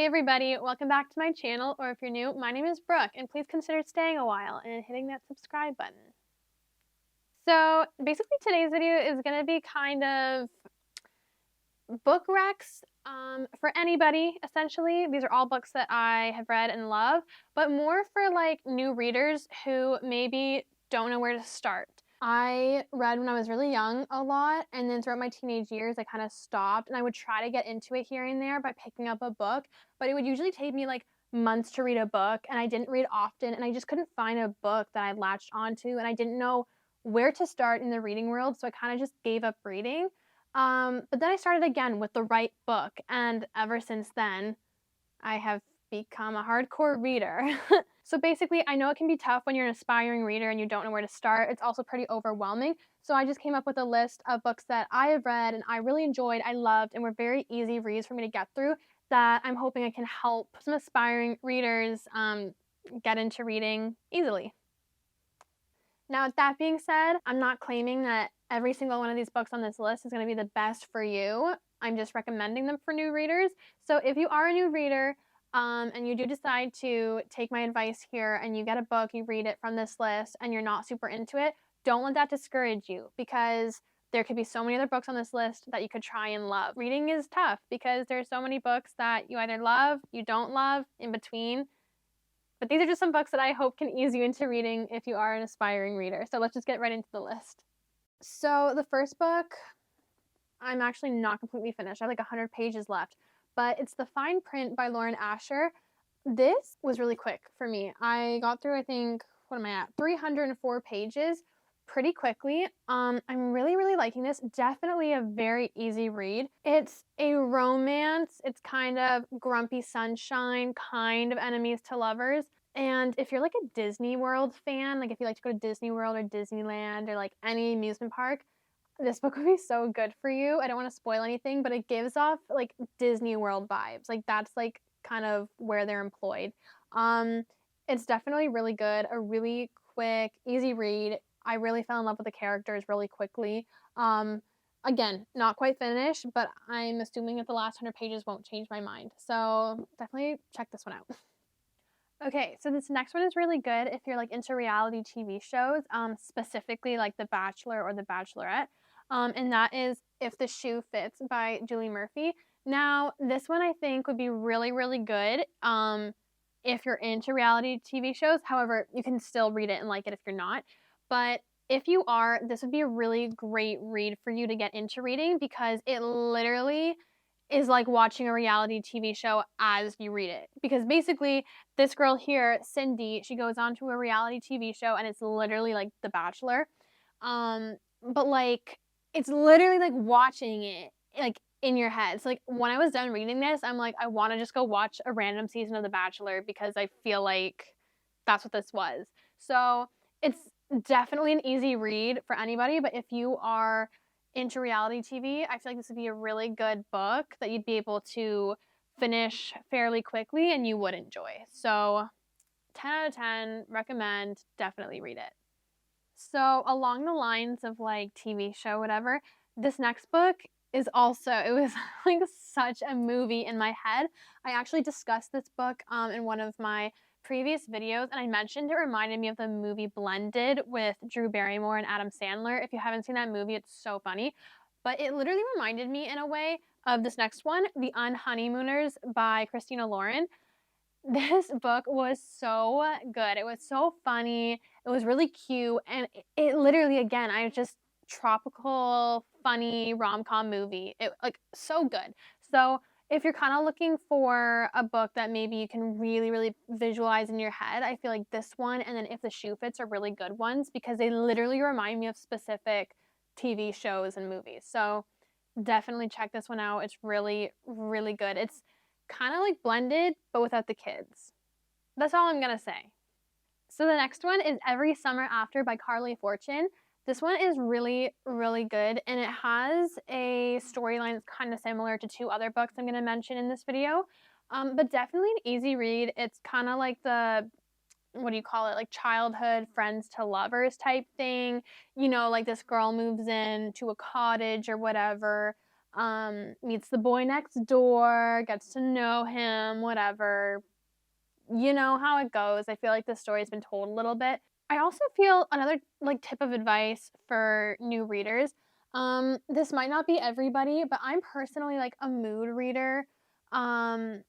Hey everybody, welcome back to my channel, or if you're new, my name is Brooke, and please consider staying a while and hitting that subscribe button. So basically today's video is going to be kind of book recs for anybody, essentially. These are all books that I have read and love, but more for like new readers who maybe don't know where to start. I read when I was really young a lot, and then throughout my teenage years, I kind of stopped, and I would try to get into it here and there by picking up a book, but it would usually take me like months to read a book, and I didn't read often, and I just couldn't find a book that I latched onto, and I didn't know where to start in the reading world, so I kind of just gave up reading. But then I started again with the right book, and ever since then, I have become a hardcore reader. So basically, I know it can be tough when you're an aspiring reader and you don't know where to start. It's also pretty overwhelming. So I just came up with a list of books that I have read and I really enjoyed, I loved, and were very easy reads for me to get through that I'm hoping I can help some aspiring readers get into reading easily. Now, with that being said, I'm not claiming that every single one of these books on this list is going to be the best for you. I'm just recommending them for new readers. So if you are a new reader and you do decide to take my advice here and you get a book, you read it from this list, and you're not super into it, don't let that discourage you, because there could be so many other books on this list that you could try and love. Reading is tough because there's so many books that you either love, you don't love, in between. But these are just some books that I hope can ease you into reading if you are an aspiring reader. So let's just get right into the list. So the first book, I'm actually not completely finished. I have like 100 pages left, but it's The Fine Print by Lauren Asher. This was really quick for me. I got through, I think, what am I at? 304 pages pretty quickly. I'm really liking this. Definitely a very easy read. It's a romance. It's kind of grumpy sunshine, kind of enemies to lovers. And if you're like a Disney World fan, like if you like to go to Disney World or Disneyland or like any amusement park, this book would be so good for you. I don't want to spoil anything, but it gives off like Disney World vibes. Like that's like kind of where they're employed. It's definitely really good, a really quick, easy read. I really fell in love with the characters really quickly. Again, not quite finished, but I'm assuming that the last 100 pages won't change my mind. So definitely check this one out. Okay, so this next one is really good if you're like into reality TV shows, specifically like The Bachelor or The Bachelorette. And that is If the Shoe Fits by Julie Murphy. Now, this one I think would be really good if you're into reality TV shows. However, you can still read it and like it if you're not. But if you are, this would be a really great read for you to get into reading, because it literally is like watching a reality TV show as you read it. Because basically, this girl here, Cindy, she goes on to a reality TV show and it's literally like The Bachelor. But like, it's literally like watching it like in your head. So like when I was done reading this, I'm like, I want to just go watch a random season of The Bachelor, because I feel like that's what this was. So it's definitely an easy read for anybody, but if you are into reality TV, I feel like this would be a really good book that you'd be able to finish fairly quickly and you would enjoy. So 10 out of 10, recommend, definitely read it. So along the lines of like TV show, whatever, this next book is also, it was like such a movie in my head. I actually discussed this book in one of my previous videos, and I mentioned it reminded me of the movie Blended with Drew Barrymore and Adam Sandler. If you haven't seen that movie, it's so funny. But it literally reminded me in a way of this next one, The Unhoneymooners by Christina Lauren. This book was so good. It was so funny. It was really cute. And it literally, again, I just tropical, funny rom-com movie. It like so good. So if you're kind of looking for a book that maybe you can really visualize in your head, I feel like this one and then If the Shoe Fits are really good ones, because they literally remind me of specific TV shows and movies. So definitely check this one out. It's really good. It's kind of like Blended, but without the kids. That's all I'm gonna say. So the next one is Every Summer After by Carly Fortune. This one is really good, and it has a storyline that's kind of similar to two other books I'm gonna mention in this video. But definitely an easy read. It's kind of like the, what do you call it, like childhood friends to lovers type thing. You know, like this girl moves in to a cottage or whatever. meets the boy next door, gets to know him, whatever. You know how it goes. I feel like the story's been told a little bit. I also feel another like tip of advice for new readers. This might not be everybody, but I'm personally like a mood reader. Um,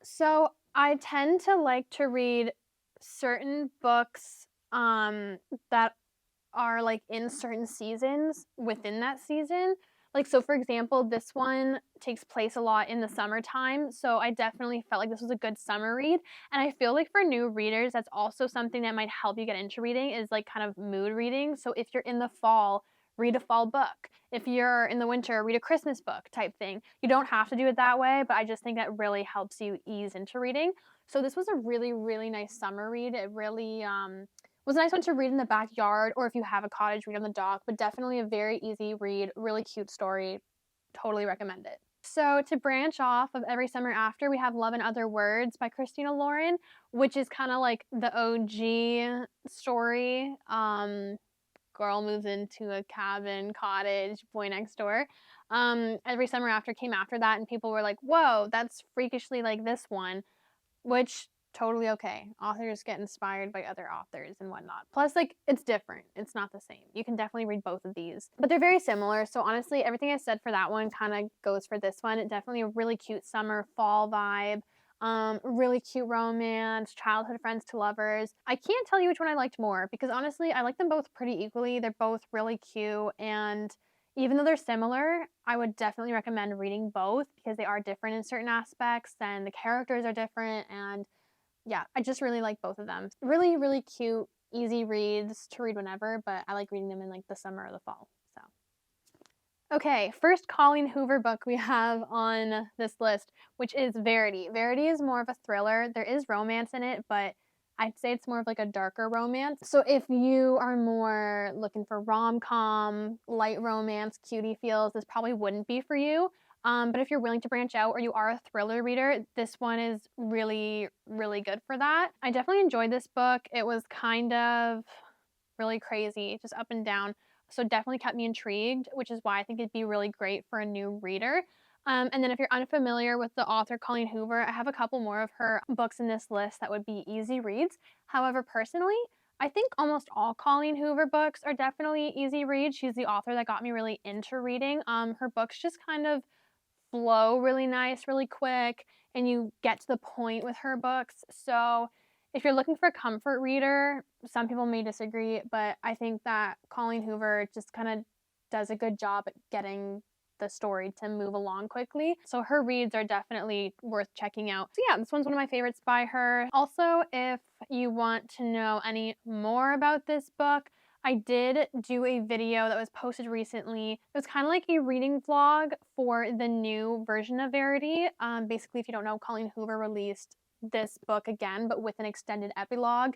so I tend to like to read certain books that are like in certain seasons within that season. Like, so for example, this one takes place a lot in the summertime. So I definitely felt like this was a good summer read. And I feel like for new readers, that's also something that might help you get into reading is like kind of mood reading. So if you're in the fall, read a fall book. If you're in the winter, read a Christmas book type thing. You don't have to do it that way, but I just think that really helps you ease into reading. So this was a really, really nice summer read. It really, was a nice one to read in the backyard or if you have a cottage, read on the dock, but definitely a very easy read, really cute story. Totally recommend it. So to branch off of Every Summer After, we have Love and Other Words by Christina Lauren, which is kind of like the OG story. Girl moves into a cabin, cottage, boy next door. Every Summer After came after that, and people were like, whoa, that's freakishly like this one. Which totally okay. Authors get inspired by other authors and whatnot. Plus, like, it's different. It's not the same. You can definitely read both of these, but they're very similar. So honestly, everything I said for that one kind of goes for this one. It definitely a really cute summer fall vibe. Really cute romance, childhood friends to lovers. I can't tell you which one I liked more because honestly, I like them both pretty equally. They're both really cute, and even though they're similar, I would definitely recommend reading both because they are different in certain aspects and the characters are different. And yeah, I just really like both of them. Really, really cute, easy reads to read whenever, but I like reading them in like the summer or the fall. So, okay, first Colleen Hoover book we have on this list, which is Verity. Verity is more of a thriller. There is romance in it, but I'd say it's more of like a darker romance. So if you are more looking for rom-com, light romance, cutie feels, this probably wouldn't be for you. But if you're willing to branch out or you are a thriller reader, this one is really, really good for that. I definitely enjoyed this book. It was kind of really crazy, just up and down. So definitely kept me intrigued, which is why I think it'd be really great for a new reader. And then if you're unfamiliar with the author Colleen Hoover, I have a couple more of her books in this list that would be easy reads. However, personally, I think almost all Colleen Hoover books are definitely easy reads. She's the author that got me really into reading. Her books just kind of flow really nice, really quick, and you get to the point with her books. So if you're looking for a comfort reader, some people may disagree, but I think that Colleen Hoover just kind of does a good job at getting the story to move along quickly. So her reads are definitely worth checking out. So yeah, this one's one of my favorites by her. Also, if you want to know any more about this book, I did do a video that was posted recently. It was kind of like a reading vlog for the new version of Verity. Basically, if you don't know, Colleen Hoover released this book again, but with an extended epilogue.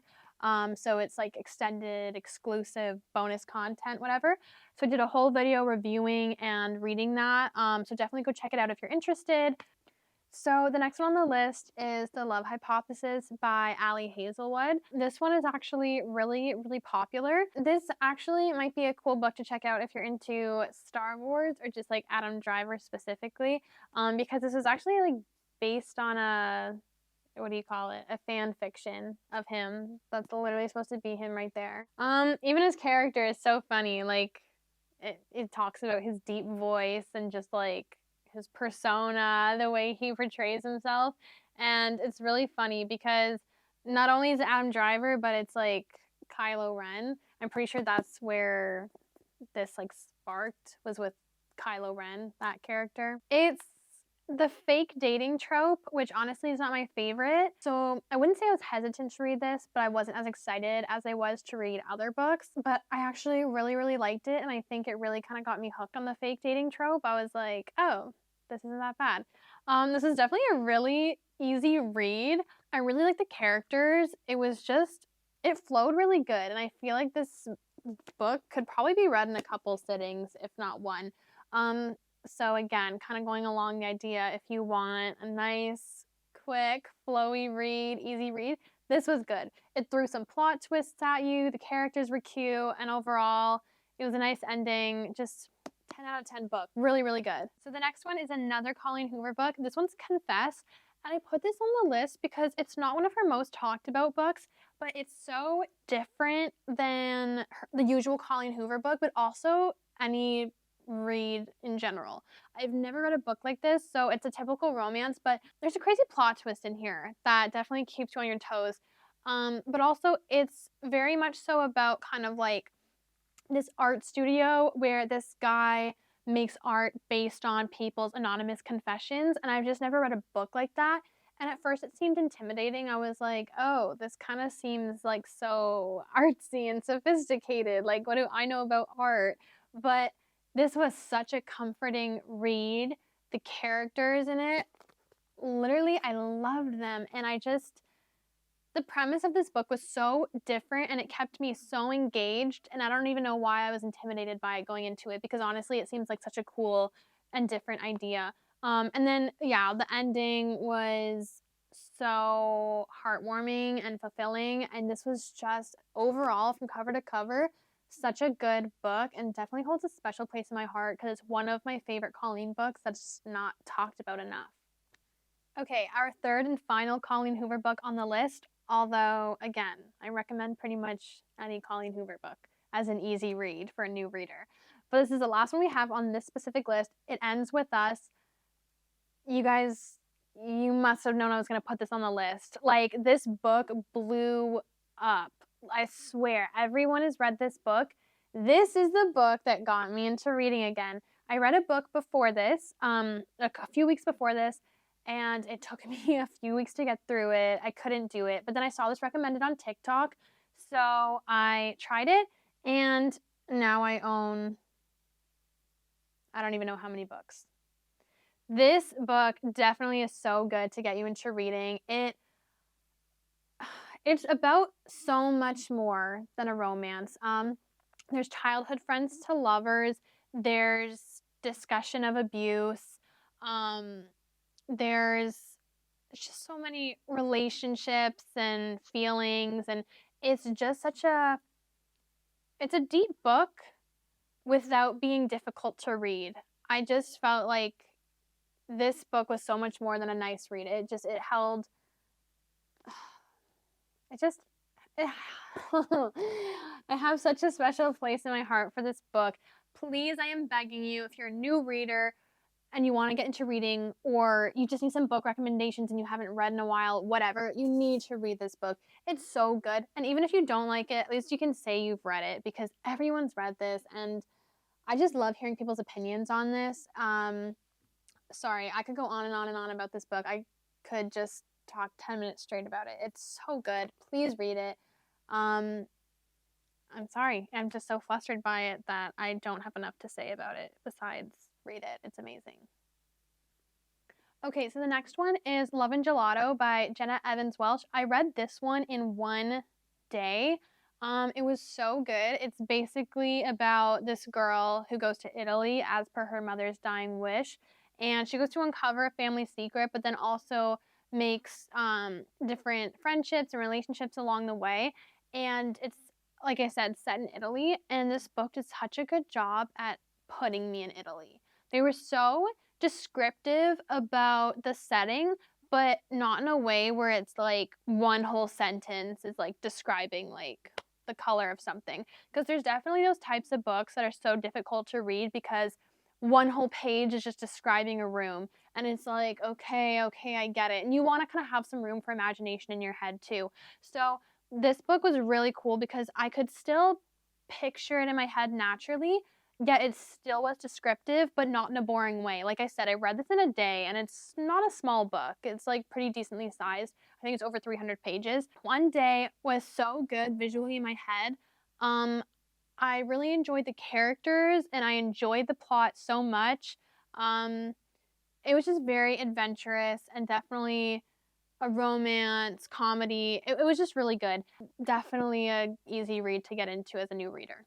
So it's like extended, exclusive, bonus content, whatever. So I did a whole video reviewing and reading that. So definitely go check it out if you're interested. So the next one on the list is The Love Hypothesis by Ali Hazelwood. This one is actually really, really popular. This actually might be a cool book to check out if you're into Star Wars or just like Adam Driver specifically, because this is actually like based on a, what do you call it? A fan fiction of him. That's literally supposed to be him right there. Even his character is so funny. Like it talks about his deep voice and just like his persona, the way he portrays himself. And it's really funny because not only is it Adam Driver, but it's like Kylo Ren. I'm pretty sure that's where this like sparked was with Kylo Ren, that character. It's the fake dating trope, which honestly is not my favorite. So I wouldn't say I was hesitant to read this, but I wasn't as excited as I was to read other books. But I actually really, really liked it. And I think it really kind of got me hooked on the fake dating trope. I was like, oh, this isn't that bad. This is definitely a really easy read. I really like the characters. It flowed really good. And I feel like this book could probably be read in a couple sittings, if not one. So again, kind of going along the idea, if you want a nice, quick, flowy read, easy read, this was good. It threw some plot twists at you, the characters were cute, and overall, it was a nice ending. Just 10 out of 10 book. Really, really good. So the next one is another Colleen Hoover book. This one's Confess. And I put this on the list because it's not one of her most talked about books, but it's so different than the usual Colleen Hoover book, but also any read in general. I've never read a book like this, so it's a typical romance, but there's a crazy plot twist in here that definitely keeps you on your toes. But also it's very much so about kind of like this art studio where this guy makes art based on people's anonymous confessions, and I've just never read a book like that. And at first it seemed intimidating. I was like, oh, this kind of seems like so artsy and sophisticated. Like, what do I know about art? But this was such a comforting read. The characters in it, literally, I loved them. And the premise of this book was so different and it kept me so engaged, and I don't even know why I was intimidated by it going into it, because honestly it seems like such a cool and different idea. And then yeah, the ending was so heartwarming and fulfilling, and this was just overall from cover to cover such a good book, and definitely holds a special place in my heart because it's one of my favorite Colleen books that's not talked about enough. Okay, our third and final Colleen Hoover book on the list, although, again, I recommend pretty much any Colleen Hoover book as an easy read for a new reader. But this is the last one we have on this specific list. It ends with us. You guys, you must have known I was going to put this on the list. Like, this book blew up. I swear, everyone has read this book. This is the book that got me into reading again. I read a book before this, a few weeks before this, and it took me a few weeks to get through it. I couldn't do it, but then I saw this recommended on TikTok, so I tried it, and now I own, I don't even know how many books. This book definitely is so good to get you into reading. It's about so much more than a romance. There's childhood friends to lovers. There's discussion of abuse. There's just so many relationships and feelings, and it's just it's a deep book without being difficult to read. I just felt like this book was so much more than a nice read. It held, it just, it, I have such a special place in my heart for this book. Please, I am begging you, if you're a new reader and you want to get into reading, or you just need some book recommendations and you haven't read in a while, whatever, you need to read this book. It's so good. And even if you don't like it, at least you can say you've read it, because everyone's read this, and I just love hearing people's opinions on this. Sorry, I could go on and on and on about this book. I could just talk 10 minutes straight about it. It's so good. Please read it. I'm sorry. I'm just so flustered by it that I don't have enough to say about it besides read it. It's amazing. Okay, so the next one is Love and Gelato by Jenna Evans Welch. I read this one in one day. It was so good. It's basically about this girl who goes to Italy as per her mother's dying wish, and she goes to uncover a family secret, but then also makes different friendships and relationships along the way. And it's, like I said, set in Italy, and this book did such a good job at putting me in Italy. They were so descriptive about the setting, but not in a way where it's like one whole sentence is like describing like the color of something. Because there's definitely those types of books that are so difficult to read because one whole page is just describing a room, and it's like, okay, I get it. And you want to kind of have some room for imagination in your head too. So this book was really cool because I could still picture it in my head naturally, yet it still was descriptive, but not in a boring way. Like I said, I read this in a day, and it's not a small book. It's like pretty decently sized. I think it's over 300 pages. One day was so good visually in my head. I really enjoyed the characters, and I enjoyed the plot so much. It was just very adventurous and definitely a romance, comedy. It was just really good. Definitely a easy read to get into as a new reader.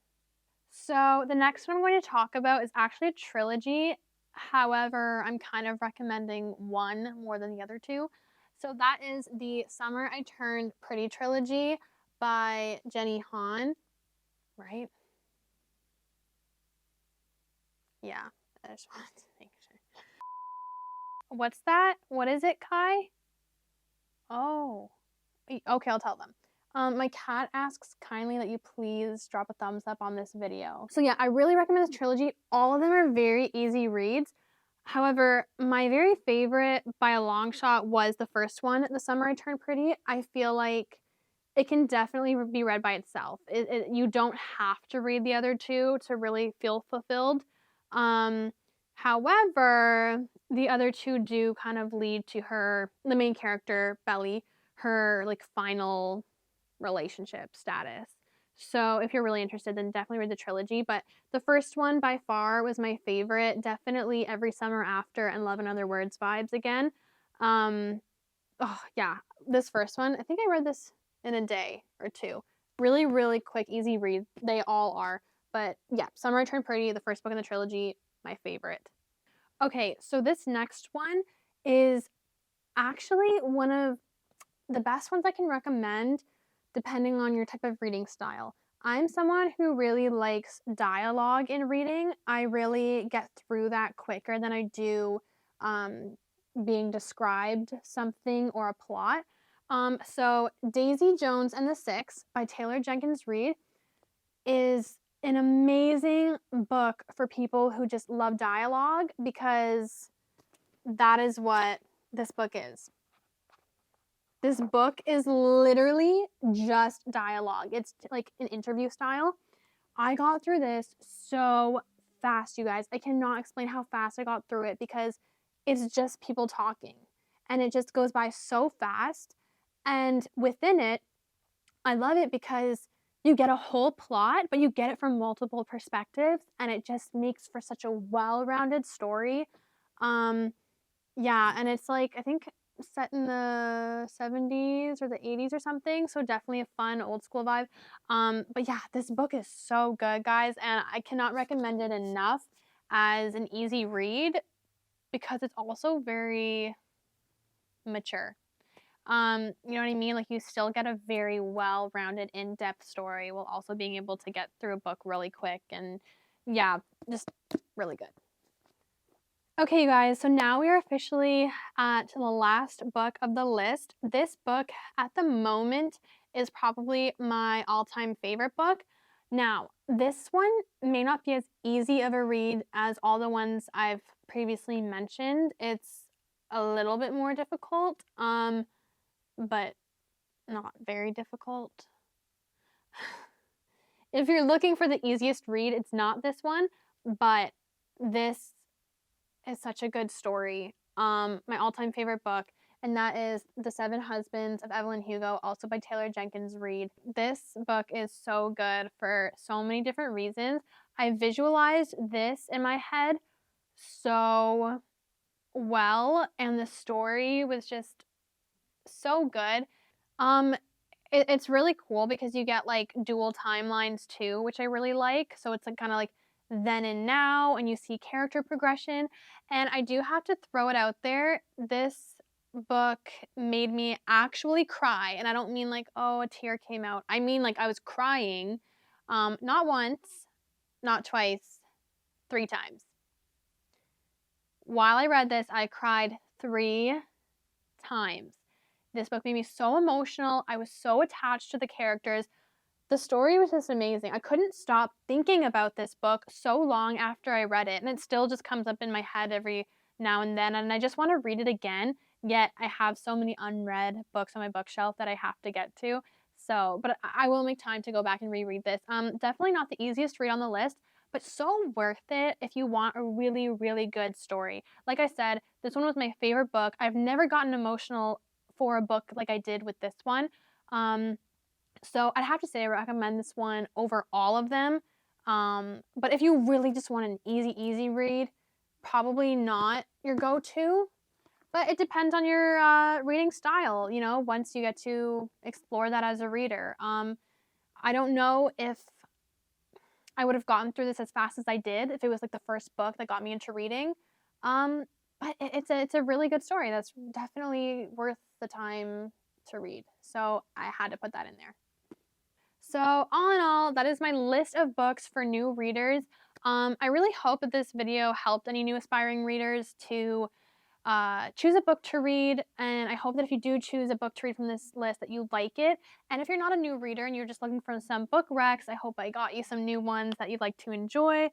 So the next one I'm going to talk about is actually a trilogy. However, I'm kind of recommending one more than the other two. So that is the Summer I Turned Pretty trilogy by Jenny Han, right? Yeah, I just wanted to make sure. What's that? What is it, Kai? Oh, okay, I'll tell them. My cat asks kindly that you please drop a thumbs up on this video. So yeah, I really recommend this trilogy. All of them are very easy reads. However, my very favorite by a long shot was the first one, The Summer I Turned Pretty. I feel like it can definitely be read by itself. You don't have to read the other two to really feel fulfilled. However, the other two do kind of lead to the main character, Belly, her like final relationship status. So if you're really interested, then definitely read the trilogy. But the first one by far was my favorite. Definitely Every Summer After and Love in Other Words vibes again. Oh yeah, this first one, I think I read this in a day or two. Really, really quick, easy read. They all are. But yeah, Summer I Turned Pretty, the first book in the trilogy, my favorite. Okay, so this next one is actually one of the best ones I can recommend depending on your type of reading style. I'm someone who really likes dialogue in reading. I really get through that quicker than I do being described something or a plot. So Daisy Jones and the Six by Taylor Jenkins Reid is an amazing book for people who just love dialogue, because that is what this book is. This book is literally just dialogue. It's like an interview style. I got through this so fast, you guys. I cannot explain how fast I got through it, because it's just people talking and it just goes by so fast. And within it, I love it because you get a whole plot, but you get it from multiple perspectives, and it just makes for such a well-rounded story. Um, yeah, and it's like, I think set in the 70s or the 80s or something, so definitely a fun old school vibe. But yeah, this book is so good, guys, and I cannot recommend it enough as an easy read, because it's also very mature. You know what I mean? Like, you still get a very well-rounded, in-depth story while also being able to get through a book really quick, and yeah, just really good. Okay, you guys, so now we are officially to the last book of the list. This book, at the moment, is probably my all-time favorite book. Now, this one may not be as easy of a read as all the ones I've previously mentioned. It's a little bit more difficult, but not very difficult. If you're looking for the easiest read, it's not this one, but this is such a good story. My all-time favorite book, and that is The Seven Husbands of Evelyn Hugo, also by Taylor Jenkins Reid. This book is so good for so many different reasons. I visualized this in my head so well, and the story was just so good. It's really cool because you get like dual timelines too, which I really like. So it's like kind of like then and now, and you see character progression. And I do have to throw it out there. This book made me actually cry. And I don't mean like, oh, a tear came out. I mean like I was crying, not once, not twice, 3 times. While I read this, I cried 3 times. This book made me so emotional. I was so attached to the characters. The story was just amazing. I couldn't stop thinking about this book so long after I read it, and it still just comes up in my head every now and then, and I just want to read it again, yet I have so many unread books on my bookshelf that I have to get to. So, but I will make time to go back and reread this. Definitely not the easiest read on the list, but so worth it if you want a really, really good story. Like I said, this one was my favorite book. I've never gotten emotional for a book like I did with this one. So I'd have to say I recommend this one over all of them. But if you really just want an easy read, probably not your go-to. But it depends on your reading style, you know, once you get to explore that as a reader. I don't know if I would have gotten through this as fast as I did if it was like the first book that got me into reading. But it's a really good story that's definitely worth the time to read. So I had to put that in there. So all in all, that is my list of books for new readers. I really hope that this video helped any new aspiring readers to choose a book to read, and I hope that if you do choose a book to read from this list that you like it. And if you're not a new reader and you're just looking for some book recs, I hope I got you some new ones that you'd like to enjoy.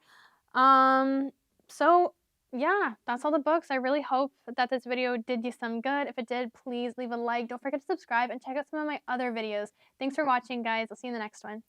So yeah, that's all the books. I really hope that this video did you some good. If it did, please leave a like. Don't forget to subscribe and check out some of my other videos. Thanks for watching, guys. I'll see you in the next one.